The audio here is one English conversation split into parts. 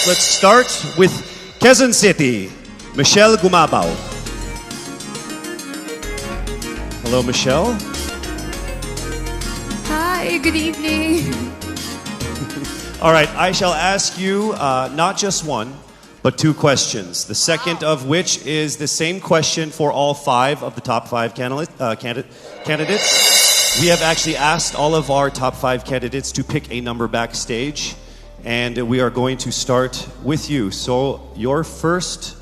let's start with Quezon City. Michelle Gumabaw. Hello, Michelle. Hi, good evening. All right, I shall ask you not just one, but two questions. The second of which is the same question for all five of the top five candidates. We have actually asked all of our top five candidates to pick a number backstage, and we are going to start with you. So your first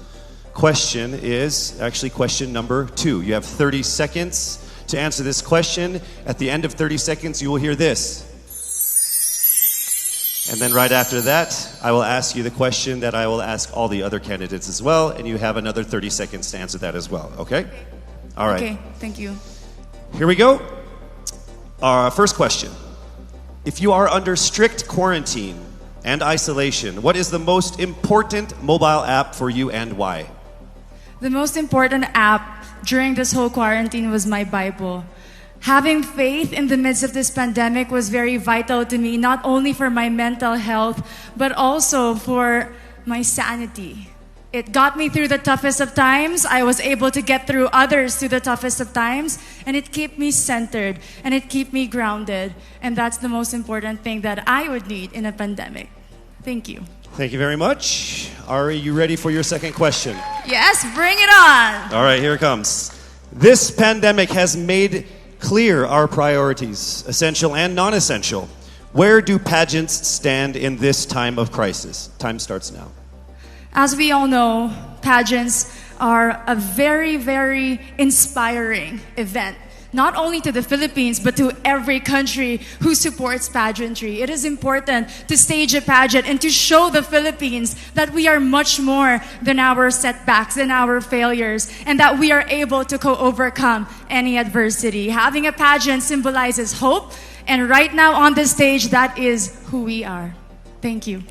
question is actually question number 2. You have 30 seconds to answer this question. At the end of 30 seconds, you will hear this. And then right after that, I will ask you the question that I will ask all the other candidates as well, and you have another 30 seconds to answer that as well, okay? All right. Okay, thank you. Here we go. Our first question. If you are under strict quarantine and isolation, what is the most important mobile app for you and why? The most important app during this whole quarantine was my Bible. Having faith in the midst of this pandemic was very vital to me, not only for my mental health, but also for my sanity. It got me through the toughest of times. I was able to get through others through the toughest of times, and it kept me centered, and it kept me grounded. And that's the most important thing that I would need in a pandemic. Thank you. Thank you very much. Are you ready for your second question? Yes, bring it on. All right, here it comes. This pandemic has made clear our priorities, essential and non-essential. Where do pageants stand in this time of crisis? Time starts now. As we all know, pageants are a very, very inspiring event. Not only to the Philippines, but to every country who supports pageantry. It is important to stage a pageant and to show the Philippines that we are much more than our setbacks, than our failures, and that we are able to overcome any adversity. Having a pageant symbolizes hope, and right now on the stage, that is who we are. Thank you.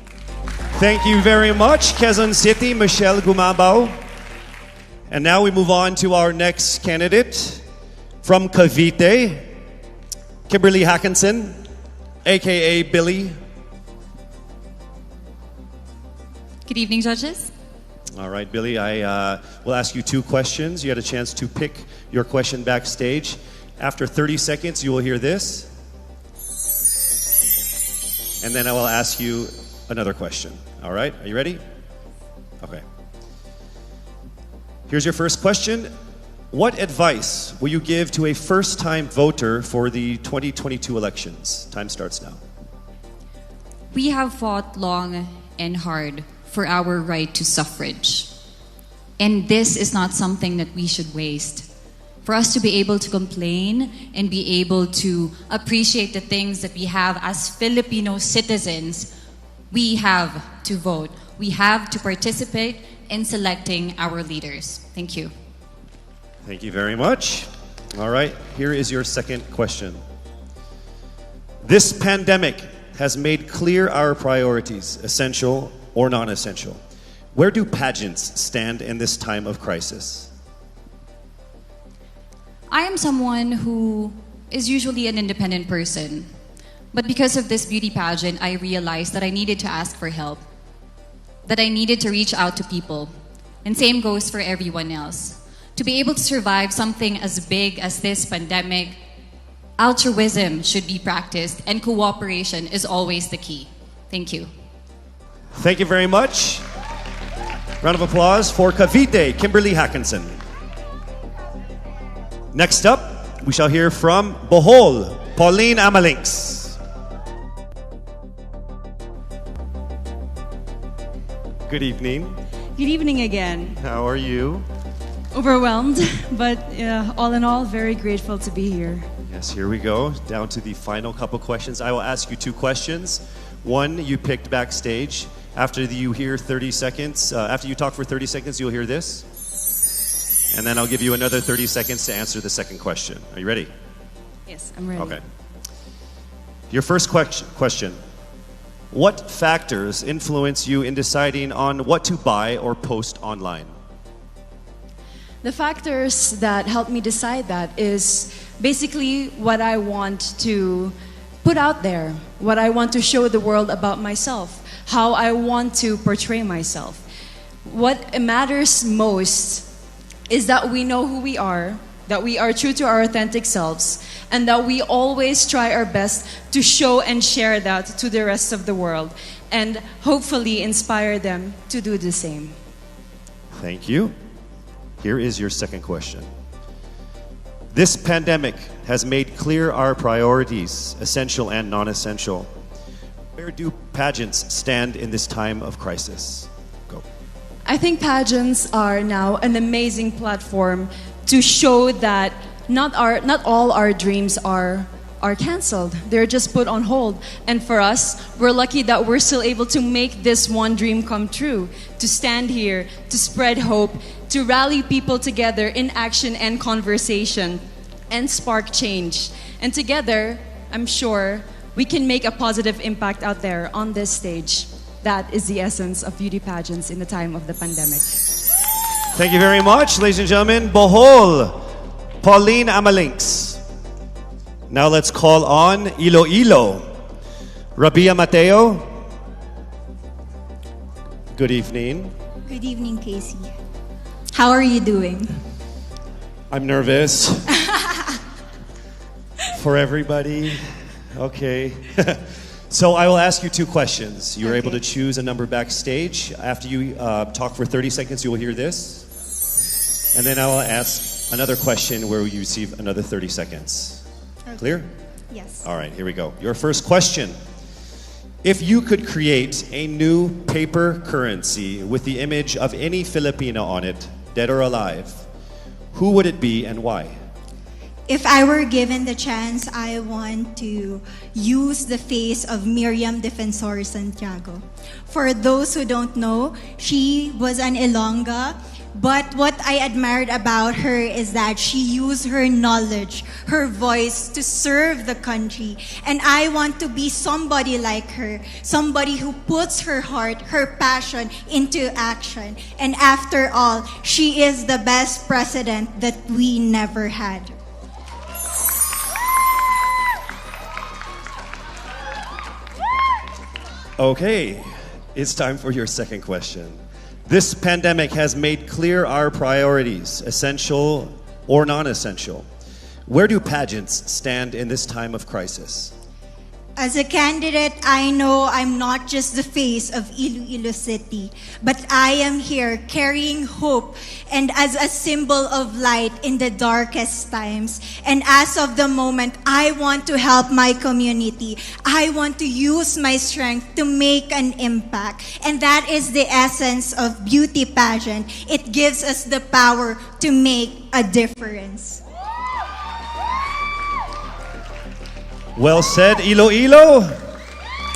Thank you very much, Quezon City, Michelle Gumabaw. And now we move on to our next candidate. From Cavite, Kimberly Hackinson, a.k.a. Billy. Good evening, judges. All right, Billy, I will ask you two questions. You had a chance to pick your question backstage. After 30 seconds, you will hear this. And then I will ask you another question. All right, are you ready? Okay. Here's your first question. What advice will you give to a first-time voter for the 2022 elections? Time starts now. We have fought long and hard for our right to suffrage. And this is not something that we should waste. For us to be able to complain and be able to appreciate the things that we have as Filipino citizens, we have to vote. We have to participate in selecting our leaders. Thank you. Thank you very much. All right, here is your second question. This pandemic has made clear our priorities, essential or non-essential. Where do pageants stand in this time of crisis? I am someone who is usually an independent person. But because of this beauty pageant, I realized that I needed to ask for help. That I needed to reach out to people. And same goes for everyone else. To be able to survive something as big as this pandemic, altruism should be practiced and cooperation is always the key. Thank you. Thank you very much. Round of applause for Cavite, Kimberly Hackinson. Next up, we shall hear from Bohol, Pauline Amalinks. Good evening. Good evening again. How are you? Overwhelmed, but all in all, very grateful to be here. Yes, here we go. Down to the final couple questions. I will ask you two questions. One you picked backstage. After you hear 30 seconds, after you talk for 30 seconds, you'll hear this. And then I'll give you another 30 seconds to answer the second question. Are you ready? Yes, I'm ready. Okay. Your first question. What factors influence you in deciding on what to buy or post online? The factors that help me decide that is basically what I want to put out there, what I want to show the world about myself. how I want to portray myself. What matters most is that we know who we are, that we are true to our authentic selves, and that we always try our best to show and share that to the rest of the world, and hopefully inspire them to do the same. Thank you. Here is your second question. This pandemic has made clear our priorities, essential and non-essential. Where do pageants stand in this time of crisis? Go. I think pageants are now an amazing platform to show that not all our dreams are canceled. They're just put on hold. And for us, we're lucky that we're still able to make this one dream come true, to stand here, to spread hope, to rally people together in action and conversation, and spark change. And together, I'm sure, we can make a positive impact out there on this stage. That is the essence of beauty pageants in the time of the pandemic. Thank you very much, ladies and gentlemen. Bohol, Pauline Amalinks. Now let's call on Iloilo, Rabia Mateo. Good evening. Good evening, Casey. How are you doing? I'm nervous. For everybody. Okay. So I will ask you two questions. You're able to choose a number backstage. After you talk for 30 seconds, you will hear this. And then I will ask another question where you receive another 30 seconds. Okay. Clear? Yes. All right, here we go. Your first question. If you could create a new paper currency with the image of any Filipino on it, dead or alive, who would it be and why? If I were given the chance, I want to use the face of Miriam Defensor Santiago. For those who don't know, she was an Ilongga, but what I admired about her is that she used her knowledge, her voice to serve the country. And I want to be somebody like her, somebody who puts her heart, her passion into action. And after all, she is the best president that we never had. Okay, it's time for your second question. This pandemic has made clear our priorities, essential or non-essential. Where do pageants stand in this time of crisis? As a candidate, I know I'm not just the face of Iloilo City, but I am here carrying hope and as a symbol of light in the darkest times. And as of the moment, I want to help my community. I want to use my strength to make an impact. And that is the essence of beauty pageant. It gives us the power to make a difference. Well said, Iloilo.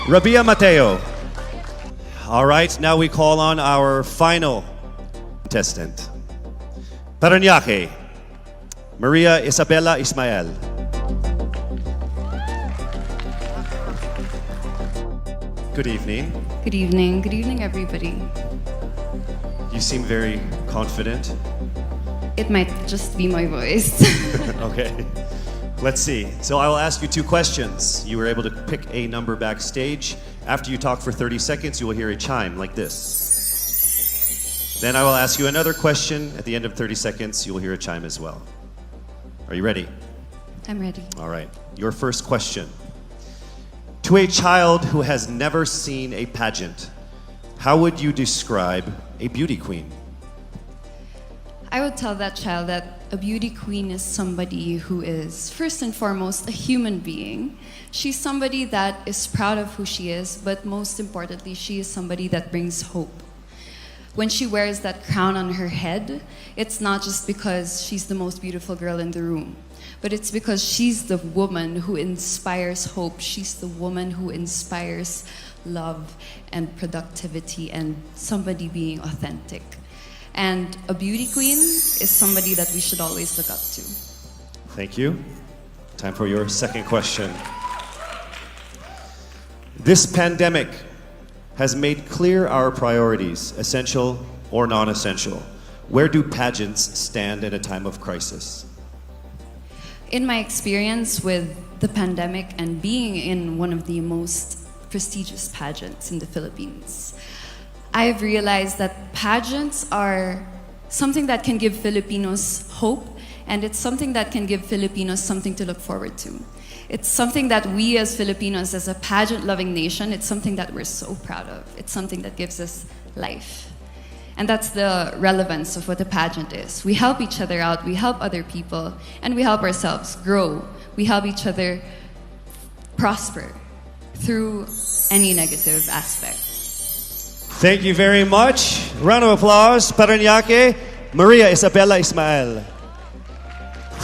Rabia Mateo. All right, now we call on our final contestant. Parañaque, Maria Isabella Ismail. Good evening. Good evening. Good evening, everybody. You seem very confident. It might just be my voice. Okay. Let's see. So I will ask you two questions. You were able to pick a number backstage. After you talk for 30 seconds, you will hear a chime like this. Then I will ask you another question. At the end of 30 seconds, you will hear a chime as well. Are you ready? I'm ready. All right. Your first question. To a child who has never seen a pageant, how would you describe a beauty queen? I would tell that child that a beauty queen is somebody who is, first and foremost, a human being. She's somebody that is proud of who she is, but most importantly, she is somebody that brings hope. When she wears that crown on her head, it's not just because she's the most beautiful girl in the room, but it's because she's the woman who inspires hope. She's the woman who inspires love and productivity and somebody being authentic. And a beauty queen is somebody that we should always look up to. Thank you. Time for your second question. This pandemic has made clear our priorities, essential or non-essential. Where do pageants stand in a time of crisis? In my experience with the pandemic and being in one of the most prestigious pageants in the Philippines. I've realized that pageants are something that can give Filipinos hope, and it's something that can give Filipinos something to look forward to. It's something that we as Filipinos, as a pageant-loving nation, it's something that we're so proud of. It's something that gives us life. And that's the relevance of what a pageant is. We help each other out, we help other people, and we help ourselves grow. We help each other prosper through any negative aspect. Thank you very much. Round of applause, Paranaque, Maria Isabella Ismail.